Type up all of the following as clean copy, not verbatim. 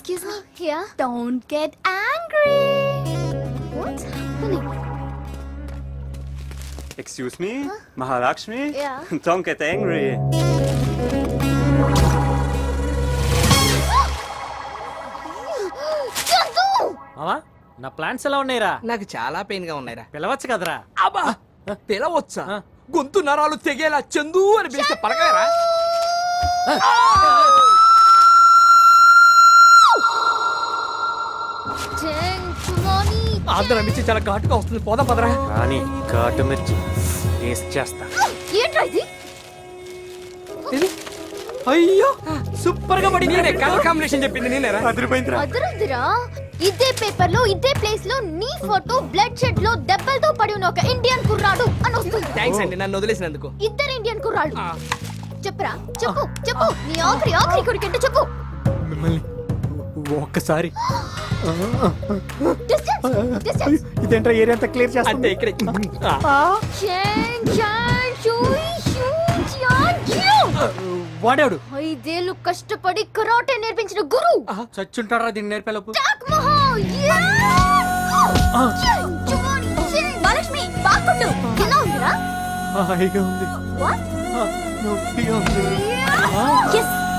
Excuse me, here. Don't get angry. What's happening? Excuse me, Mahalakshmi? Yeah. Don't get angry. మామా నా plans ఎలా ఉన్నాయిరా? నాకు చాలా పెయిన్ గా ఉన్నాయిరా. పిలవచ్చు కదరా? అబ్బా పిలవచ్చా? గొంతు నరాలు తెగేలా చందు అని పిలిస్తే పలకలేరా? ఆంధ్ర మిర్చి చాలా ఘాటుగా వస్తుంది, పోదాం పదరా. కానీ ఘాటు మిర్చి టేస్ట్ చేస్తా. ఏంట్రా ఇది? అయ్యో సూపర్ గా పడింది. కలర్ కాంబినేషన్ చెప్పింది నేనేరా? అదరదిరా. ఇదే పేపర్ లో ఇదే ప్లేస్ లో నీ ఫోటో బ్లడ్ షెడ్ లో దెబ్బలతో పడి ఉన్న ఒక ఇండియన్ కుర్రాడు అని వస్తుంది. థాంక్స్ అండి నన్ను వదిలేసినందుకు. ఇద్దరు ఇండియన్ కుర్రాళ్ళు. చెప్పరా, చెప్పు చెప్పు, నీ ఆఖరి కొడుకేంటో చెప్పు. మిమ్మల్ని ఒక్కసారి ఇదేంట్రా ఏరియా అంతా క్లియర్ చేస్తా అంటే ఇక్కడ వాడాడు 5 ఏళ్ళు కష్టపడి కరాటే నేర్పించిన గురు చచ్చుంటారా దీన్ని నేర్పేలోపు. మహాలక్ష్మి బాగుండు. ఎలా ఉందిరా? హాయిగా ఉంది, నొప్పిగా ఉంది.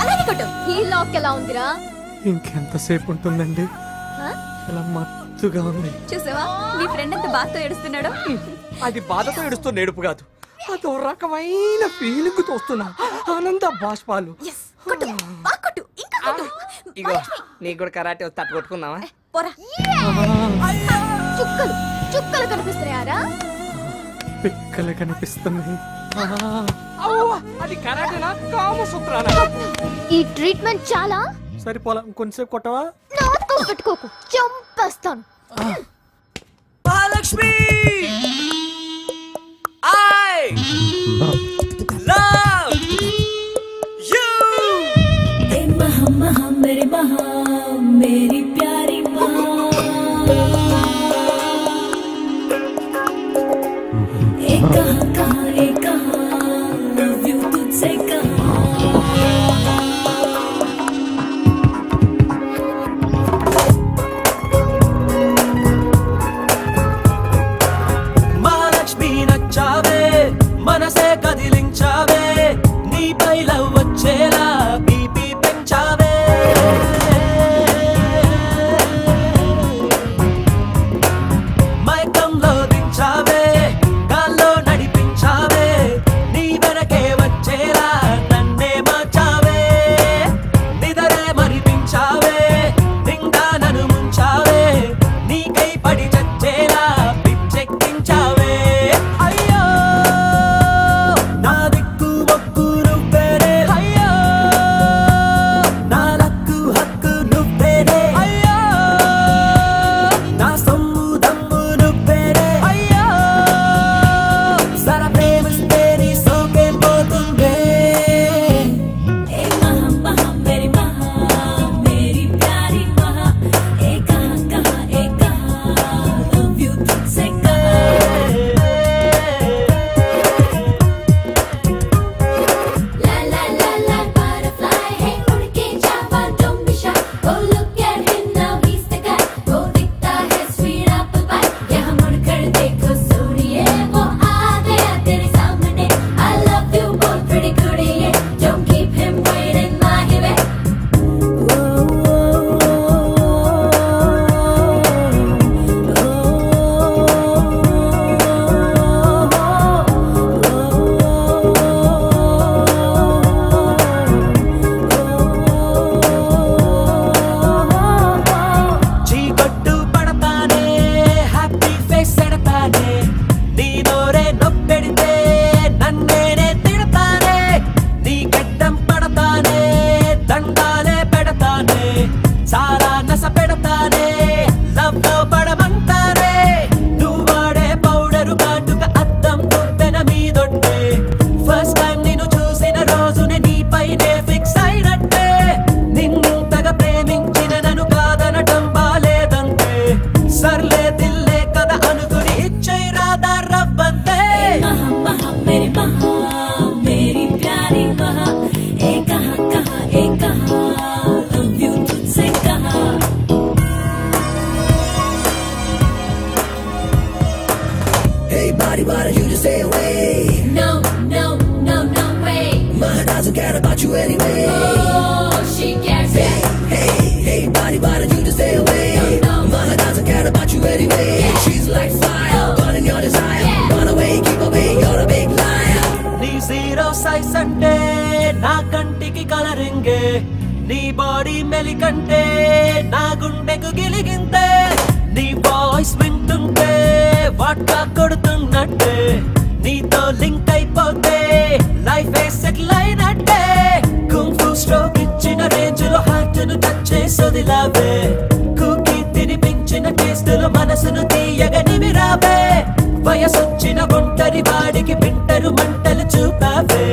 అలాగే కొట్టు. ఈ లాక్ ఎలా ఉందిరా? ఇంకెంతసేపు ఉంటుందండి? ఇలా మత్తుగా ఉంది. చూసావా నీ ఫ్రెండ్ ఎంత బాధతో ఏడుస్తున్నాడో? అది బాధతో ఏడుస్తున్న ఏడుపు కాదు, అదో రకమైన ఫీలింగ్ తోస్తున్నా ఆనంద బాష్పాలు. ఇగో నీకు కూడా కరాటే తట్టు కొట్టుకుందామా? చుక్కలు చుక్కలు కనిపిస్తున్నాయారా? పిక్కలు కనిపిస్తున్నాయి. అది కరాటేనా కామసూత్రానా? ఈ ట్రీట్మెంట్ చాలా సరిపోలా, కొంచెంసేపు కొట్టవా? నాతో పెట్టుకోకు, చంపేస్తాను. Mahalakshmi I love you. ए महा महा मेरी महा मेरी प्यारी महा ए कहाँ love you तुझसे कहाँ महालक्ष्मी नच्चावे मनसे कदिले about you anyway. Oh, she gets it. Hey, body, why did you just stay away? Mama doesn't care about you anyway. She's like fire, burning your desire. Run away, keep away, you're a big liar. నీ zero size అంటే నా కంటికి కలరింగే, నీ body మెలికంటే నా గుండెకు గిలిగింతే, నీ voice వింటుంటే vodka కొడుతున్నట్టే, నీతో లింక్ అయిపోతే లైఫ్ సెటిల్ అయినట్టే, కుంఫు స్ట్రోక్ ఇచ్చిన రేంజ్ లో హార్ట్ ను టచ్ చేసొదిలావే, కుకీ తినిపించిన టేస్టులు మనసును తీయగా నిమిరావే, వయసొచ్చిన ఒంటరి వాడికి పిట్టరు మంటలు చూపావే,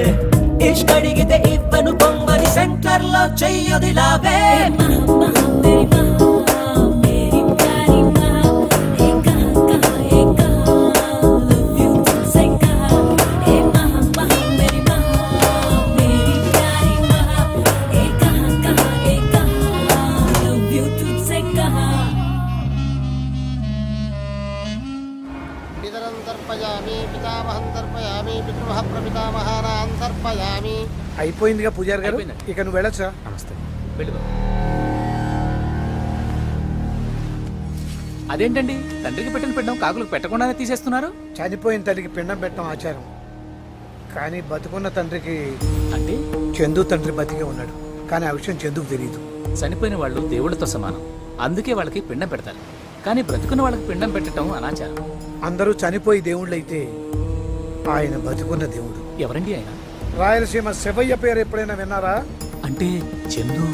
ఇష్టడిగితే ఇవ్వను బొమ్మని సెంటర్ లో చెయ్యొదిలావే. అయిపోయిందిగా పూజారి గారు, ఇక నువ్వు వెళ్ళొచ్చా? నమస్తే. అదేంటండి తండ్రికి పెట్టిన పిండం కాకులకు పెట్టకుండానే తీసేస్తున్నారు? చనిపోయిన తల్లికి పిండం పెట్టడం ఆచారం, కానీ బతుకున్న తండ్రికి అంటే చందు తండ్రి బతికే ఉన్నాడు, కానీ ఆ విషయం చందుకు తెలియదు. చనిపోయిన వాళ్ళు దేవుడితో సమానం, అందుకే వాళ్ళకి పిండం పెడతారు. కానీ బ్రతుకున్న వాళ్ళకి పిండం పెట్టడం అనాచారం. అందరూ చనిపోయి దేవుళ్ళైతే ఆయన బతుకున్న దేవుడు. ఎవరండి ఆయన? రాయలసీమ శివయ్య పేరు ఎప్పుడైనా విన్నారా? అంటే చందు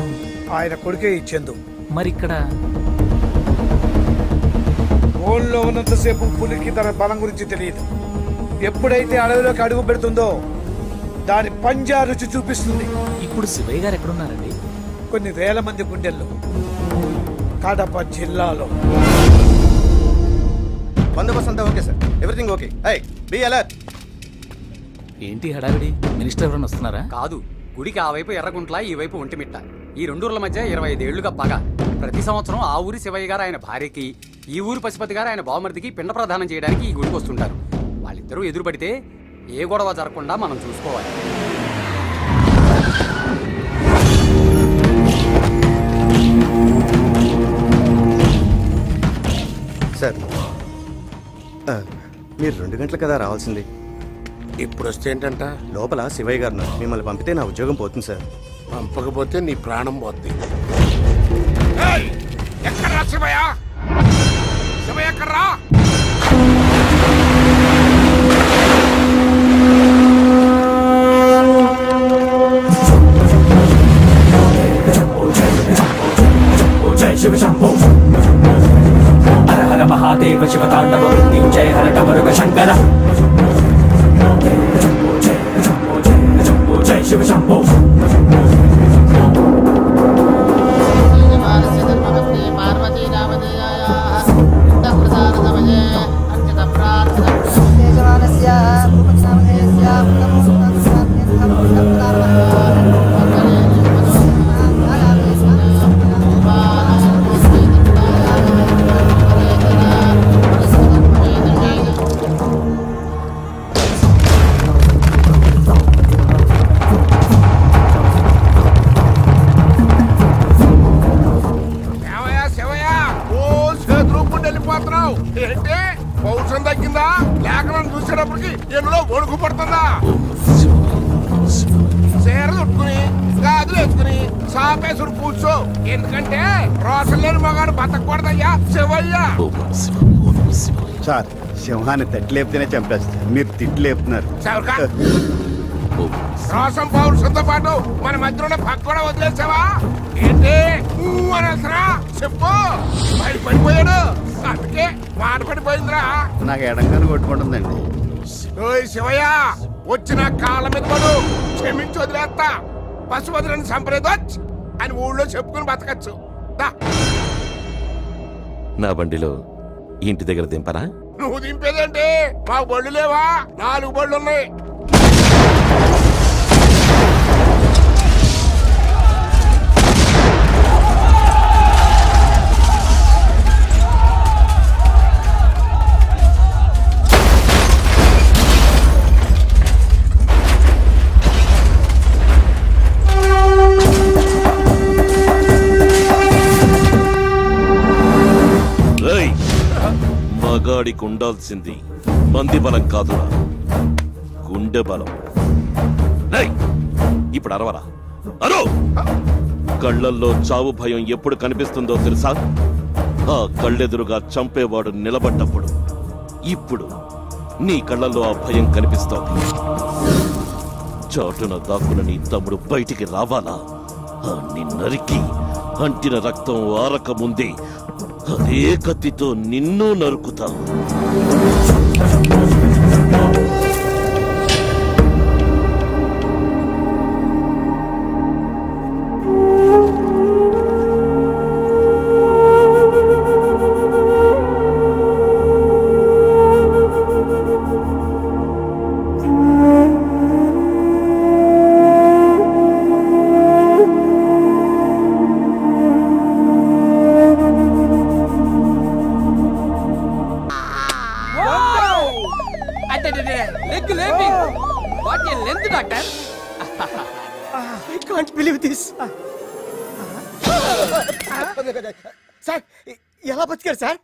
ఆయన కొడుకే ఈ చందు. మరిక్కడ ఊళ్ళో ఉన్నంతసేపు పులికి తన బలం గురించి తెలియదు, ఎప్పుడైతే అడవిలోకి అడుగు పెడుతుందో దాని పంజా రుచి చూపిస్తుంది. ఇప్పుడు శివయ్య గారు ఎక్కడున్నారండి? కొన్ని వేల మంది గుండెల్లో, కడప జిల్లాలో. బందోబస్తు అంతా okay sir, everything okay. High be alert. ఏంటి హడావిడి? మినిస్టర్ ఎవరైనా వస్తున్నారా? కాదు, గుడికి ఆ వైపు ఎర్రగుంట్ల, ఈ వైపు ఒంటిమిట్ట, ఈ రెండూర్ల మధ్య 25 ఏళ్లుగా పగ. ప్రతి సంవత్సరం ఆ ఊరి శివయ్య గారు ఆయన భార్యకి, ఈ ఊరు పశుపతి గారు ఆయన బావమరిదికి పిండ ప్రదానం చేయడానికి ఈ గుడికి వస్తుంటారు. వాళ్ళిద్దరూ ఎదురుపడితే ఏ గొడవ జరగకుండా మనం చూసుకోవాలి. సార్ మీరు 2 గంటల కదా రావాల్సింది. ఇప్పుడు వస్తే ఏంటంట? లోపల శివయ్య గారు మిమ్మల్ని పంపితే నా ఉద్యోగం పోతుంది సార్. పంపకపోతే నీ ప్రాణం పోద్ది. ఎక్కడ్రా శివయ్య? శివయ్య ఎక్కడ్రా? హర హర మహాదేవ శివ తాండవ మృత్యుంజయ హర కమరుగ శంకర జయ శివ శంభో. ఏంటి పౌరుషం తగ్గిందా? లేఖలను చూసేటప్పటికి ఎన్నో వణుకు పడుతుందా? చీర చుట్టుకుని గాజులు వేసుకుని సాపేసుడు కూర్చో, ఎందుకంటే రోషన్ లేని మగాడు బతకూడదయ్యా శివయ్య. సార్ సింహాన్ని తట్లేపితేనే చంపేస్తారు, మీరు తిట్లేపుతున్నారు. రోషన్ పౌరుషంతో పాటు మన మధ్య ఉన్న పక్క కూడా వదిలేసావా ఏంటి? అని వెళ్తున్నా చెప్పు. పడిపోయాడు, అందుకే మాట పడిపోయిందిరా. నాకు ఎడంగానే కొట్టుకుంటుందండి. శివయ్య వచ్చిన కాళ్ళ మీద పడు, క్షమించి వదిలేస్తా. పశుపతిని సంప్రదొచ్చు అని ఊళ్ళో చెప్పుకుని బతకచ్చు. నా బండిలో ఇంటి దగ్గర దింపరా? నువ్వు దింపేదేంటి? మాకు బళ్ళు లేవా? 4 బళ్ళు ఉన్నాయి. మగాడికి ఉండాల్సింది మంది బలం కాదురా, గుండె బలం. ఇప్పుడు అరవరా, అరో! కళ్ళల్లో చావు భయం ఎప్పుడు కనిపిస్తుందో తెలుసా? ఆ కళ్ళెదురుగా చంపేవాడు నిలబడ్డప్పుడు. ఇప్పుడు నీ కళ్ళల్లో ఆ భయం కనిపిస్తోంది. చాటున దాక్కున నీ తమ్ముడు బయటికి రావాలా? నీ నరికి అంటిన రక్తం ఆరక ముందే అదే కత్తితో నిన్ను నరుకుతా. సార్ ఎలా బతికారు సార్?